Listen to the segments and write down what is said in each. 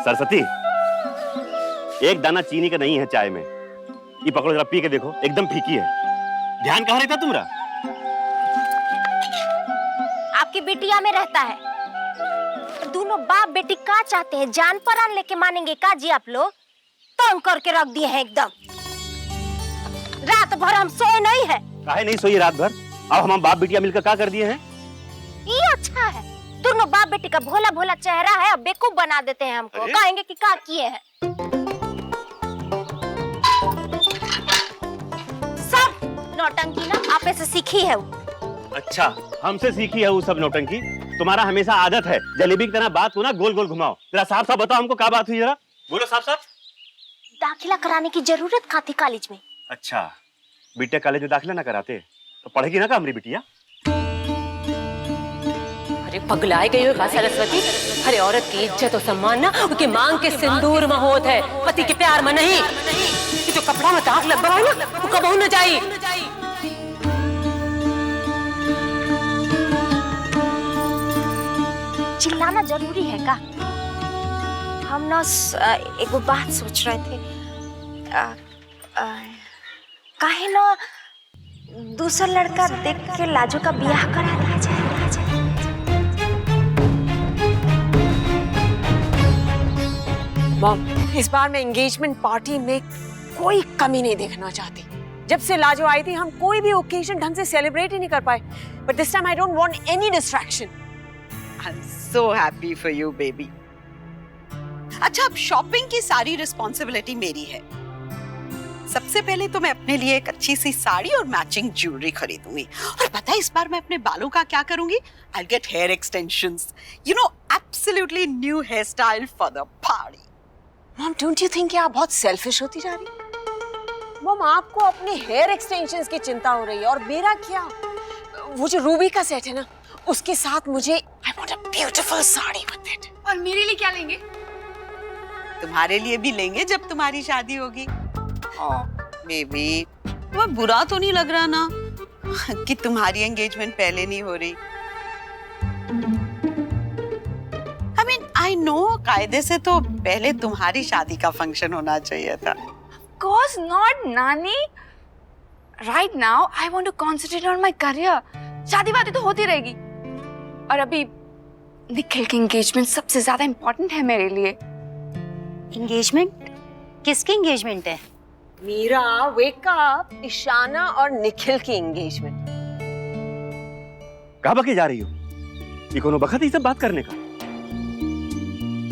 सरस्वती, एक दाना चीनी का नहीं है चाय में। ये पकड़ो जरा, पी के देखो, एकदम फीकी है। ध्यान कहाँ रहता तुम्हारा? आपकी बिटिया में रहता है। दोनों बाप बेटी का चाहते हैं, जान परान लेके मानेंगे का जी आप लोग? तंग करके रख दिए हैं एकदम। रात भर हम सोए नहीं है। काहे नहीं सोई रात भर? अब हम बाप बेटिया मिलकर क्या कर दिए हैं? ये अच्छा है, दोनों बाप बेटी का भोला भोला चेहरा है, अब बेवकूफ बना देते हैं हमको। कहेंगे कि क्या किए हैं। सब नौटंकी ना आपे से सीखी है वो। अच्छा, हमसे सीखी है वो सब नौटंकी? तुम्हारा हमेशा आदत है जलेबी की तरह बात को ना गोल गोल घुमाओ। जरा साफ साफ बताओ हमको क्या बात हुई, जरा बोलो साफ साफ। दाखिला कराने की जरूरत का थी कॉलेज में। अच्छा, बीटेक कॉलेज में दाखिला ना कराते तो पढ़ेगी ना का हमारी बिटिया? अरे पगलाए गई हो सरस्वती। अरे औरत की इज्जत और सम्मान ना उसकी मांग के सिंदूर में होत है, पति के प्यार में नहीं। ये जो कपड़ा में दाग लग रहा है ना, वो कबहू न जाई। चिल्लाना जरूरी है का? हम ना एक बात सोच रहे थे, काहे ना दूसरा लड़का देख के लाजो का ब्याह करा दिया जाए। मॉम, इस बार मैं एंगेजमेंट पार्टी में कोई कमी नहीं देखना चाहती। जब से लाजो आई थी हम कोई भी ओकेजन ढंग से सेलिब्रेट ही नहीं कर पाए। But this time I don't want any distraction. I'm so happy for you, baby. अच्छा, अब शॉपिंग की सारी रिस्पॉन्सिबिलिटी मेरी है। सबसे पहले तो मैं अपने लिए एक अच्छी सी साड़ी और मैचिंग ज्वेलरी खरीदूंगी। और पता है इस बार मैं अपने बालों का क्या करूंगी? I'll get hair extensions. You know, absolutely new hairstyle for the party. Mom, don't you think आप बहुत सेल्फिश होती जा रही है? मॉम, आपको अपने हेयर एक्सटेंशंस की चिंता हो रही है और मेरा क्या? वो जो रूबी का सेट है ना, उसके साथ मुझे I want a beautiful sari with it. और मेरे लिए क्या लेंगे? तुम्हारे लिए भी लेंगे जब तुम्हारी शादी होगी। बेबी, तुम्हें बुरा तो नहीं लग रहा ना कि तुम्हारी एंगेजमेंट पहले नहीं हो रही? I mean, I know, कायदे से तो पहले तुम्हारी शादी का फंक्शन होना चाहिए था। Of course not, नानी। Right now, I want to concentrate on my career. शादी वादी तो होती रहेगी। और अभी निखिल की एंगेजमेंट सबसे ज्यादा इम्पोर्टेंट है मेरे लिए। एंगेजमेंट? किसकी एंगेजमेंट है? Meera, wake up. ईशाना और निखिल की एंगेजमेंट। कहाँ बकी जा रही हो? ये कोनो बखत ही सब बात करने का?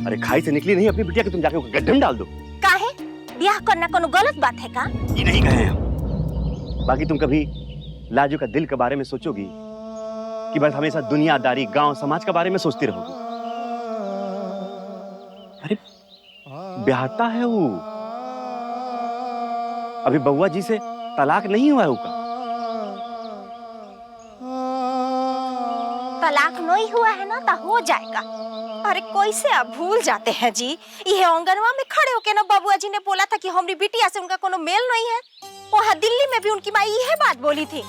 अरे खाई से निकली नहीं अपनी बिटिया कि तुम जाके गड्ढे में डाल दो। काहे? ब्याह करना कोनो गलत बात है का? ये नहीं कहे हम। बाकी तुम कभी लाजो का दिल के बारे में सोचोगी कि बस हमेशा दुनियादारी, गांव, समाज के बारे में सोचती रहोगी? अरे ब्याहता है वो, अभी बउआ जी से तलाक नहीं हुआ है उसका। तलाक नहीं हुआ है ना तो हो जाएगा। अरे कोई से आप भूल जाते हैं जी। ये आंगनवा में खड़े होके ना बबुआ जी ने बोला था कि हमारी बिटिया से उनका कोनो मेल नहीं है। वहाँ दिल्ली में भी उनकी माँ यह बात बोली थी।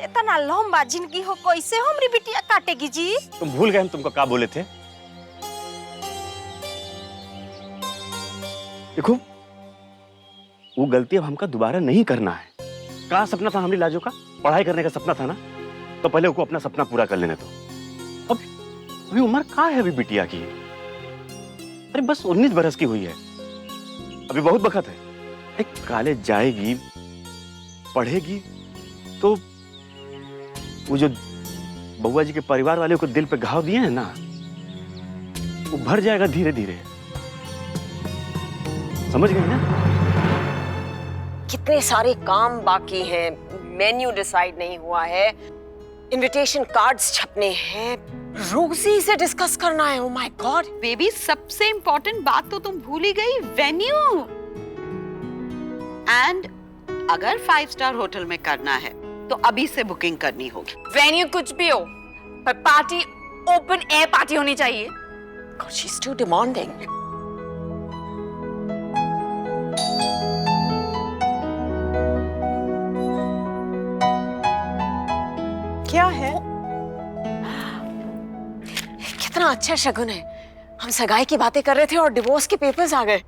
इतना लंबा जिंदगी हो, कैसे हमारी बिटिया काटेगी जी? तुम भूल गए हम तुमको क्या बोले थे? देखो, वो गलती अब हमका दोबारा नहीं करना है। क्या सपना था हमारी लाजो का? पढ़ाई करने का सपना था ना, तो पहले उसको अपना सपना पूरा कर लेने दो। अब अभी उम्र क्या है अभी बिटिया की? अरे बस 19 बरस की हुई है, अभी बहुत वक्त है। एक कॉलेज जाएगी, पढ़ेगी, तो वो जो बउआ जी के परिवार वाले को दिल पे घाव दिए हैं ना, वो भर जाएगा धीरे धीरे। समझ गई ना? कितने सारे काम बाकी हैं, मेन्यू डिसाइड नहीं हुआ है, इनविटेशन कार्ड्स छपने हैं, रोजी से डिस्कस करना है। ओह माय गॉड बेबी, सबसे इम्पोर्टेंट बात तो तुम भूल ही गई, वेन्यू। एंड अगर 5 स्टार होटल में करना है तो अभी से बुकिंग करनी होगी। वेन्यू कुछ भी हो, पर पार्टी ओपन एयर पार्टी होनी चाहिए। God, she's too demanding. क्या है? कितना अच्छा शगुन है। हम सगाई की बातें कर रहे थे और डिवोर्स के पेपर्स आ गए।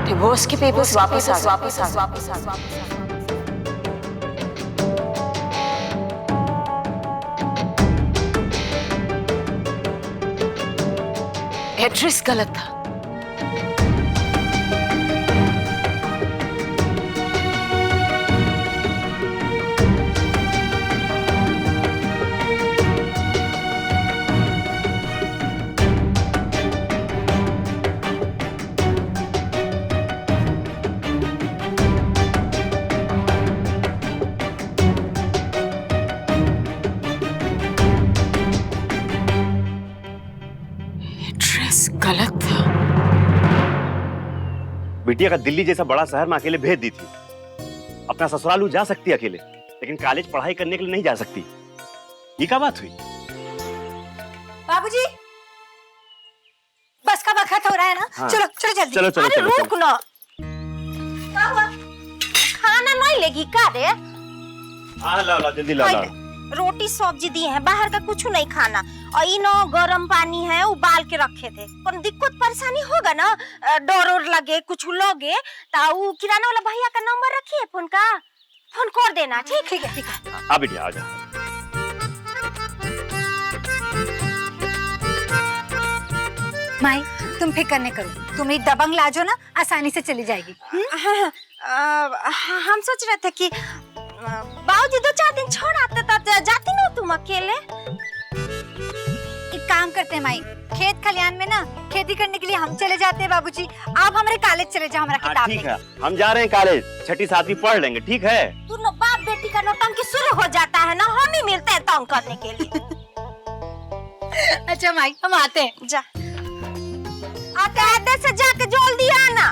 डिवोर्स के पेपर्स वापस आ गए। एड्रेस गलत था। एड्रेस गलत था। बिटिया का दिल्ली जैसा बड़ा शहर में अकेले भेज दी थी। अपना ससुराल वो जा सकती है अकेले, लेकिन कॉलेज पढ़ाई करने के लिए नहीं जा सकती। ये क्या बात हुई? बाबूजी, बस का वक्त हो रहा है ना। हाँ। चलो चलो जल्दी। चलो, चलो, अरे चलो, रुक ना। क्या हुआ? खाना नहीं लेगी का रे? हाँ, ला जल्दी ला। रोटी सब्जी दी है, बाहर का कुछ नहीं खाना। और इनो गर्म पानी है उबाल के रखे थे। कोई दिक्कत परेशानी होगा ना, डर और लगे कुछ लगे तो किराना वाला भैया का नंबर रखिए, फोन कर देना। ठीक है ठीक है। आ बिटिया आ जा। माई तुम फिक्र नहीं करो, तुम एक दबंग लाजो ना, आसानी से चली जाएगी। हम सोच रहे थे कि बाबूजी 2-4 दिन छोड़ आते तो जाती ना तुम अकेले। एक काम करते हैं माई, खेत खलियान में ना खेती करने के लिए हम चले जाते हैं बाबूजी। आप हमारे कॉलेज चले जाओ, हमारा किताब ठीक लेके। है, हम जा रहे हैं कॉलेज, 6ठी 7वीं पढ़ लेंगे। ठीक है? दोनों बाप बेटी का नौटंकी शुरू हो जाता है ना, हम ही मिलते हैं तंग करने के लिए। अच्छा माई, हम आते हैं। जा आते से जाके जल्दी आना।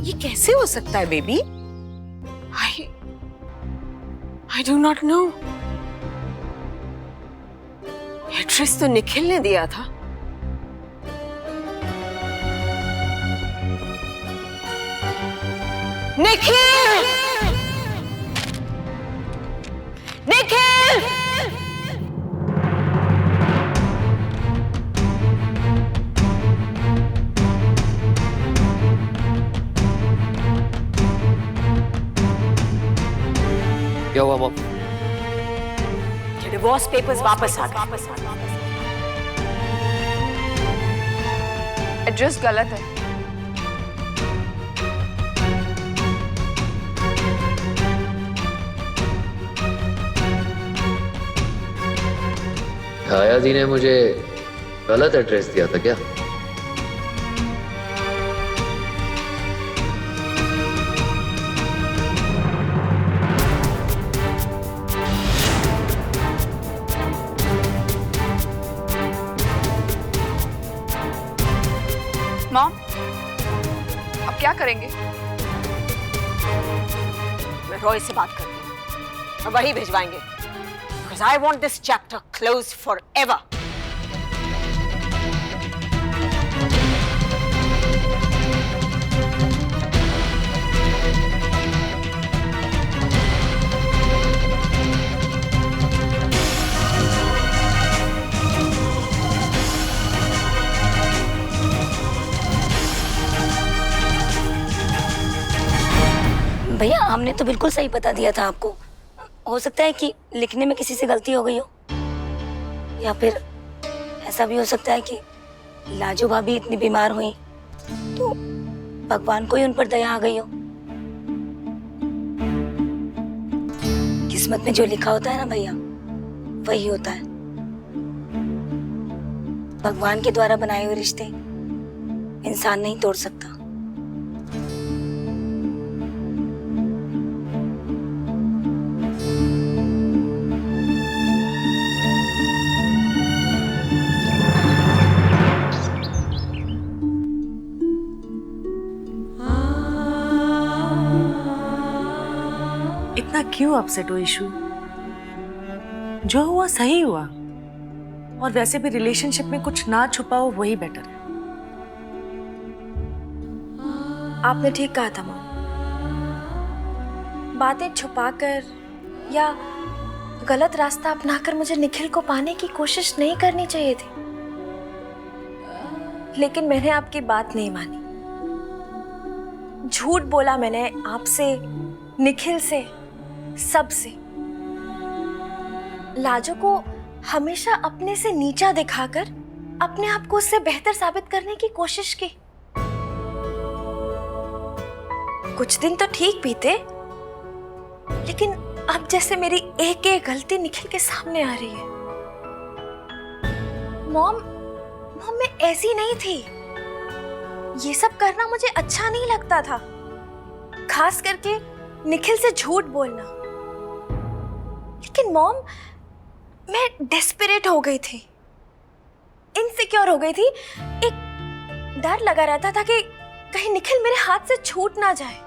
ये कैसे हो सकता है baby? I do not know. Address तो निखिल ने दिया था। निखिल! निखिल! क्या हुआ मॉम? डिवोर्स पेपर्स वापस आ गए। एड्रेस गलत है। छाया जी ने मुझे गलत एड्रेस दिया था क्या? मॉम, अब क्या करेंगे? मैं रॉय से बात करती हूँ, अब वही भिजवाएंगे। Because I want this chapter closed forever. भैया हमने तो बिल्कुल सही बता दिया था आपको। हो सकता है कि लिखने में किसी से गलती हो गई हो, या फिर ऐसा भी हो सकता है कि लाजो भाभी इतनी बीमार हुई तो भगवान को ही उन पर दया आ गई हो। किस्मत में जो लिखा होता है ना भैया, वही होता है। भगवान के द्वारा बनाए हुए रिश्ते इंसान नहीं तोड़ सकता। क्यों अपसेट हो ईशु? जो हुआ सही हुआ, और वैसे भी रिलेशनशिप में कुछ ना छुपाओ वही बेटर है। आपने ठीक कहा था मॉम। बातें छुपाकर या गलत रास्ता अपनाकर मुझे निखिल को पाने की कोशिश नहीं करनी चाहिए थी, लेकिन मैंने आपकी बात नहीं मानी। झूठ बोला मैंने आपसे, निखिल से, सबसे। लाजो को हमेशा अपने से नीचा दिखाकर अपने आप को उससे बेहतर साबित करने की कोशिश की। कुछ दिन तो ठीक बीते, लेकिन अब जैसे मेरी एक एक गलती निखिल के सामने आ रही है। मॉम मैं ऐसी नहीं थी। ये सब करना मुझे अच्छा नहीं लगता था, खास करके निखिल से झूठ बोलना। लेकिन मॉम, मैं डेस्परेट हो गई थी, इनसिक्योर हो गई थी। एक डर लगा रहता था कि कहीं निखिल मेरे हाथ से छूट ना जाए।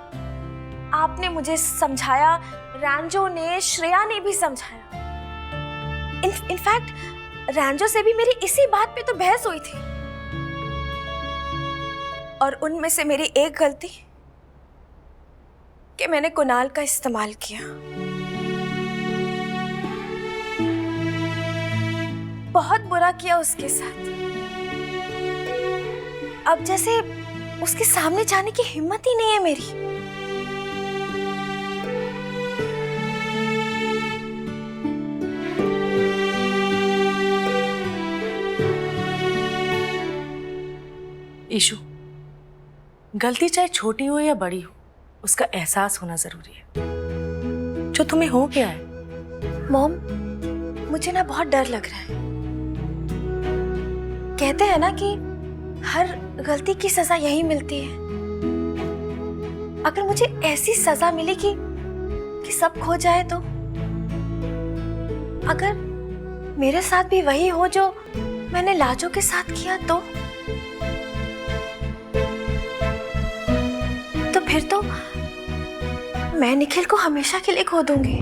आपने मुझे समझाया, रैंजो ने, श्रेया ने भी समझाया। इनफैक्ट रैंजो से भी मेरी इसी बात पे तो बहस हुई थी। और उनमें से मेरी एक गलती कि मैंने कुणाल का इस्तेमाल किया। बहुत बुरा किया उसके साथ। अब जैसे उसके सामने जाने की हिम्मत ही नहीं है मेरी। ईशु, गलती चाहे छोटी हो या बड़ी हो, उसका एहसास होना जरूरी है। जो तुम्हें हो गया है। मॉम, मुझे ना बहुत डर लग रहा है। कहते हैं ना कि हर गलती की सजा यही मिलती है। अगर मुझे ऐसी सजा मिली कि सब खो जाए तो? अगर मेरे साथ भी वही हो जो मैंने लाजो के साथ किया तो फिर तो मैं निखिल को हमेशा के लिए खो दूंगी।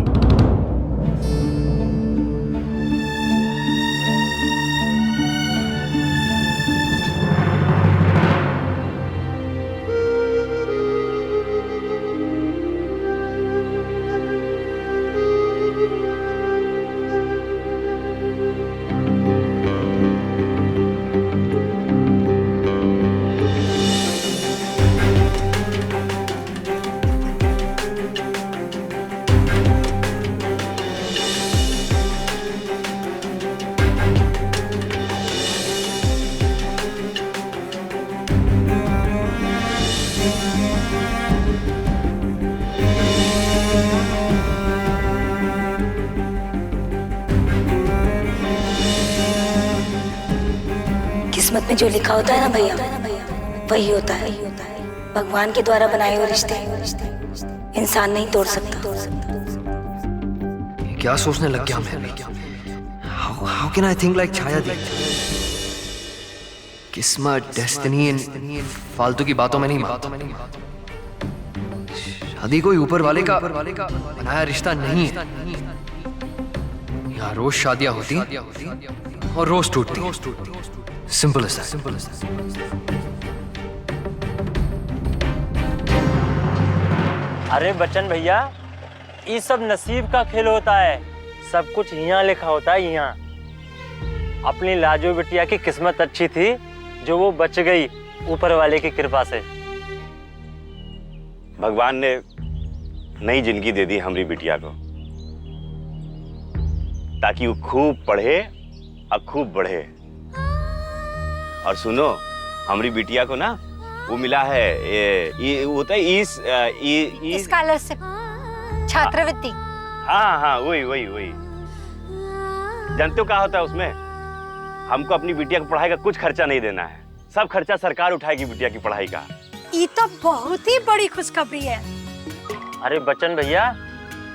किस्मत में जो लिखा होता है ना भैया, वही होता है। भगवान के द्वारा बनाए हुए रिश्ते इंसान नहीं तोड़ सकता। क्या सोचने लग गया मैं? How can I think like छाया दी? किस्मत, डेस्टिनी, इन फालतू की बातों में नहीं मानता। शादी कोई ऊपर वाले का बनाया रिश्ता नहीं है। यहाँ रोज शादियां होती और रोज टूटती। Simple as that. अरे बच्चन भैया, ये सब नसीब का खेल होता है। सब कुछ यहाँ लिखा होता है। यहाँ अपनी लाजो बिटिया की किस्मत अच्छी थी जो वो बच गई ऊपर वाले की कृपा से। भगवान ने नई जिंदगी दे दी हमारी बिटिया को, ताकि वो खूब पढ़े और खूब बढ़े। और सुनो, हमारी बिटिया को ना वो मिला है, ये होता है स्कॉलरशिप, छात्रवृत्ति। हाँ, वही। जानते हो क्या होता है उसमें? हमको अपनी बिटिया की पढ़ाई का कुछ खर्चा नहीं देना है। सब खर्चा सरकार उठाएगी बिटिया की पढ़ाई का। ये तो बहुत ही बड़ी खुशखबरी है। अरे बच्चन भैया,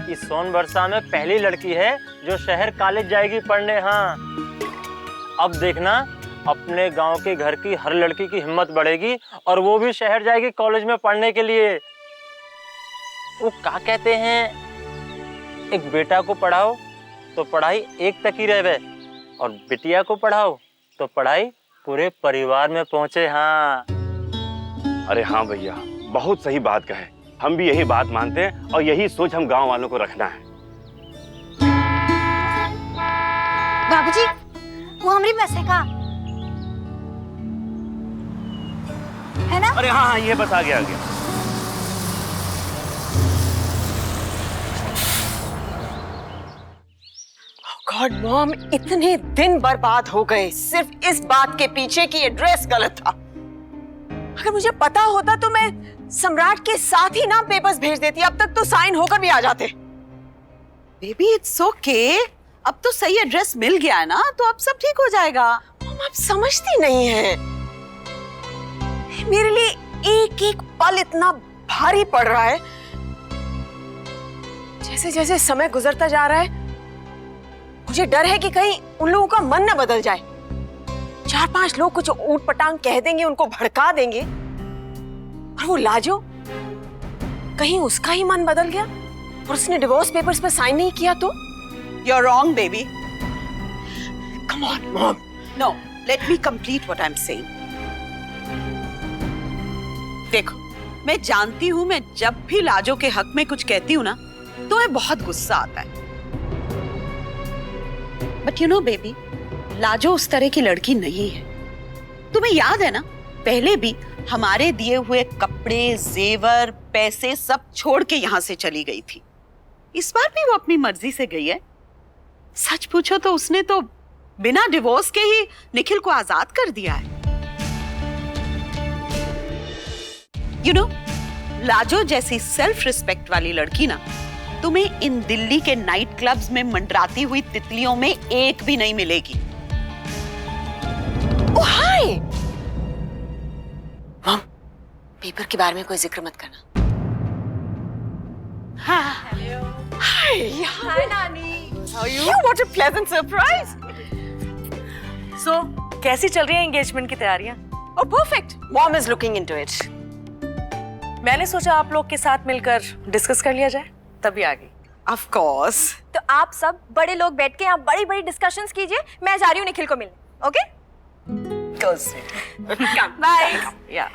इस सोन वर्षा में पहली लड़की है जो शहर कॉलेज जाएगी पढ़ने। हाँ, अब देखना, अपने गांव के घर की हर लड़की की हिम्मत बढ़ेगी और वो भी शहर जाएगी कॉलेज में पढ़ने के लिए। वो क्या कहते हैं, एक बेटा को पढ़ाओ तो पढ़ाई एक तक ही रहे, और बिटिया को पढ़ाओ तो पढ़ाई पूरे परिवार में पहुंचे। हाँ अरे हाँ भैया, बहुत सही बात कहे। हम भी यही बात मानते हैं और यही सोच हम गांव वालों को रखना है। बाबूजी, वो हमारी मैसे का है ना? अरे हाँ हाँ, ये बस आ गया आ गया। गॉड मॉम, इतने दिन बर्बाद हो गए सिर्फ इस बात के पीछे कि ये ड्रेस गलत था। अगर मुझे पता होता तो मैं सम्राट के साथ ही नाम पेपर्स भेज देती, अब तक तो साइन होकर भी आ जाते। बेबी इट्स ओके, अब तो सही एड्रेस मिल गया है ना, तो अब सब ठीक हो जाएगा। मॉम आप समझती नहीं है, मेरे लिए एक एक पल इतना भारी पड़ रहा है। जैसे जैसे समय गुजरता जा रहा है मुझे डर है कि कहीं उन लोगों का मन न बदल जाए। 4-5 लोग कुछ ऊट पटांग कह देंगे, उनको भड़का देंगे, और वो लाजो कहीं उसका ही मन बदल गया और उसने डिवोर्स पेपर्स पर साइन नहीं किया तो? You're wrong, baby. Come on, Mom. No, let me complete what I'm saying. देखो, मैं जानती हूँ मैं जब भी लाजो के हक में कुछ कहती हूँ ना तो मैं बहुत गुस्सा आता है। But you know baby, Lajo उस तरह की लड़की नहीं है। तुम्हें याद है ना, पहले भी हमारे दिए हुए कपड़े, जेवर, पैसे सब छोड़ के यहाँ से चली गई थी। इस बार भी वो अपनी मर्जी से गई है। सच पूछो तो उसने तो बिना डिवोर्स के ही निखिल को आजाद कर दिया है। यू नो, लाजो जैसी सेल्फ रिस्पेक्ट वाली लड़की ना तुम्हें इन दिल्ली के नाइट क्लब्स में मंडराती हुई तितलियों में एक भी नहीं मिलेगी। ओह हाय मॉम, पेपर के बारे में कोई जिक्र मत करना। हाय नानी, how are you? What a pleasant surprise. So कैसी चल रही है एंगेजमेंट की तैयारियां? Oh perfect, mom is looking into it. मैंने सोचा आप लोग के साथ मिलकर डिस्कस कर लिया जाए, तभी आ गई। Of course. तो आप सब बड़े लोग बैठ के यहाँ बड़ी बड़ी डिस्कशंस कीजिए, मैं जा रही हूँ निखिल को मिलने। Okay bye. या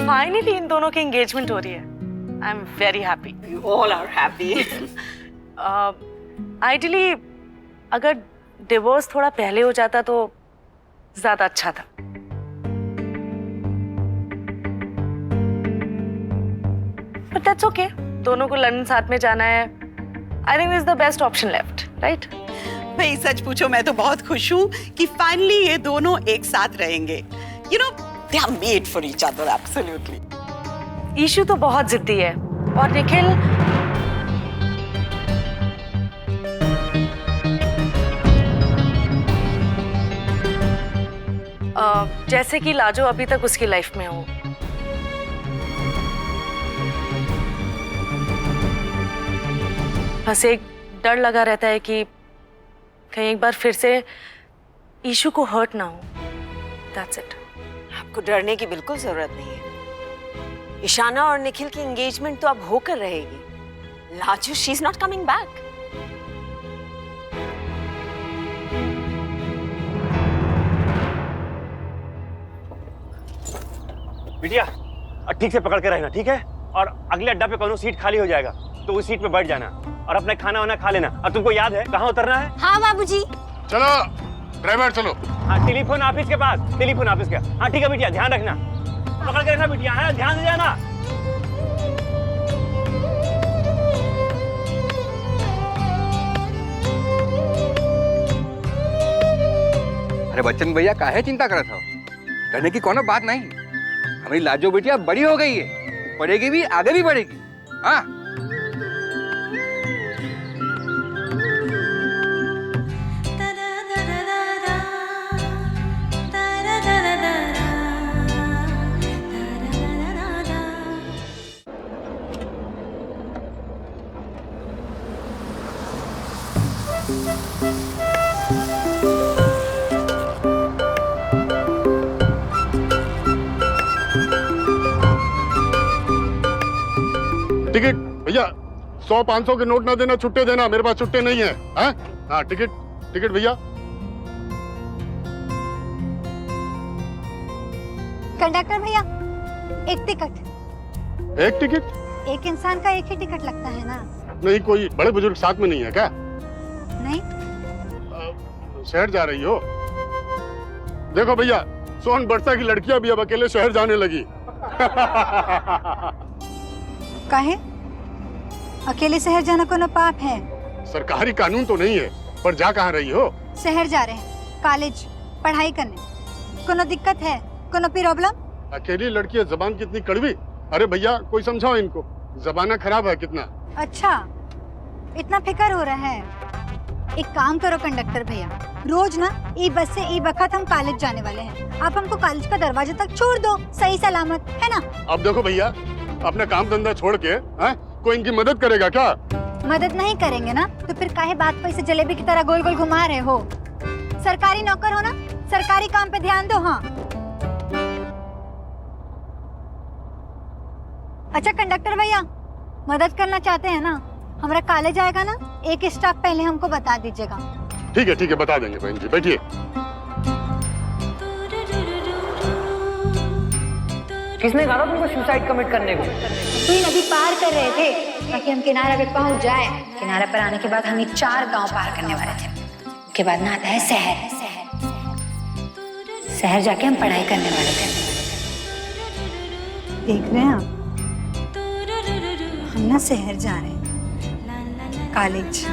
फाइनली इन दोनों की एंगेजमेंट हो रही है। I am very happy. We all are happy. Ideally अगर डिवोर्स थोड़ा पहले हो जाता तो ज्यादा अच्छा था। बट दैट्स ओके, दोनों को लंदन साथ में जाना है। I think this is the best option left, right? भाई सच पूछो मैं तो बहुत खुश हूँ कि फाइनली ये दोनों एक साथ रहेंगे। You know, they are made for each other, absolutely. Ishu तो बहुत जिद्दी है और निखिल जैसे कि लाजो अभी तक उसकी लाइफ में हो। बस एक डर लगा रहता है कि कहीं एक बार फिर से ईशू को हर्ट ना हो। That's it. आपको डरने की बिल्कुल जरूरत नहीं है। ईशाना और निखिल की एंगेजमेंट तो अब होकर रहेगी। Lajo, she is not coming back. बिटिया ठीक से पकड़ के रहना, ठीक है? और अगले अड्डा पे कोनो सीट खाली हो जाएगा तो उस सीट पे बैठ जाना और अपना खाना वाना खा लेना। और तुमको याद है कहाँ उतरना है? हाँ बाबूजी। चलो ड्राइवर चलो। हाँ, टेलीफोन ऑफिस के पास, टेलीफोन ऑफिस के। हाँ ठीक है बिटिया, ध्यान रखना, पकड़ के रखना बिटिया, है ध्यान से जाना। अरे बच्चन भैया काहे चिंता करत हो? कहने की कोनो बात नहीं। हमारी लाजो बिटिया बड़ी हो गई है, पढ़ेगी भी, आगे भी बढ़ेगी। हाँ 100-500 के नोट ना देना, छुट्टे देना। मेरे पास छुट्टे नहीं है। हाँ, टिकट भैया। कंडक्टर भैया, एक टिकट। एक टिकट? एक इंसान का एक ही टिकट लगता है ना? नहीं, कोई बड़े बुजुर्ग साथ में नहीं है क्या? नहीं। शहर जा रही हो? देखो भैया, सोन बरसा की लड़कियां भी अब अकेले शहर जाने लगी। काहे? अकेले शहर जाना कोनो पाप है? सरकारी कानून तो नहीं है, पर जा कहाँ रही हो? शहर जा रहे हैं, कॉलेज पढ़ाई करने। कोनो दिक्कत है? कोनो प्रॉब्लम? अकेली लड़की है, जबान कितनी कड़वी। अरे भैया, कोई समझाओ इनको, जबाना खराब है कितना। अच्छा, इतना फिक्र हो रहा है। एक काम करो कंडक्टर भैया, रोज ना ई बस से ई वक्त हम कॉलेज जाने वाले हैं, आप हमको कॉलेज का दरवाजे तक छोड़ दो, सही सलामत, है ना? अब देखो भैया, अपना काम धंधा छोड़ के कोई इनकी मदद करेगा क्या? मदद नहीं करेंगे ना तो फिर काहे बात पे इसे जलेबी की तरह गोल गोल घुमा रहे हो? सरकारी नौकर हो ना, सरकारी काम पे ध्यान दो। हाँ, अच्छा कंडक्टर भैया, मदद करना चाहते हैं ना, हमारा कॉलेज आएगा ना, एक स्टॉप पहले हमको बता दीजिएगा। ठीक है, बता देंगे बहन जी, बैठिए। किसने कहा था तुमको सुसाइड कमिट करने को? कोई नदी पार कर रहे थे ताकि हम किनारे पे पहुंच जाए। किनारे पर आने के बाद हम 4 गांव पार करने वाले थे। उसके बाद ना आता है शहर। शहर जाके हम पढ़ाई करने वाले थे। देख रहे हैं आप, हम ना शहर जा रहे हैं, कॉलेज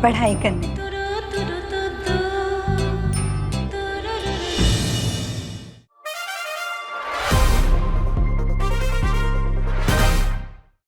पढ़ाई करने।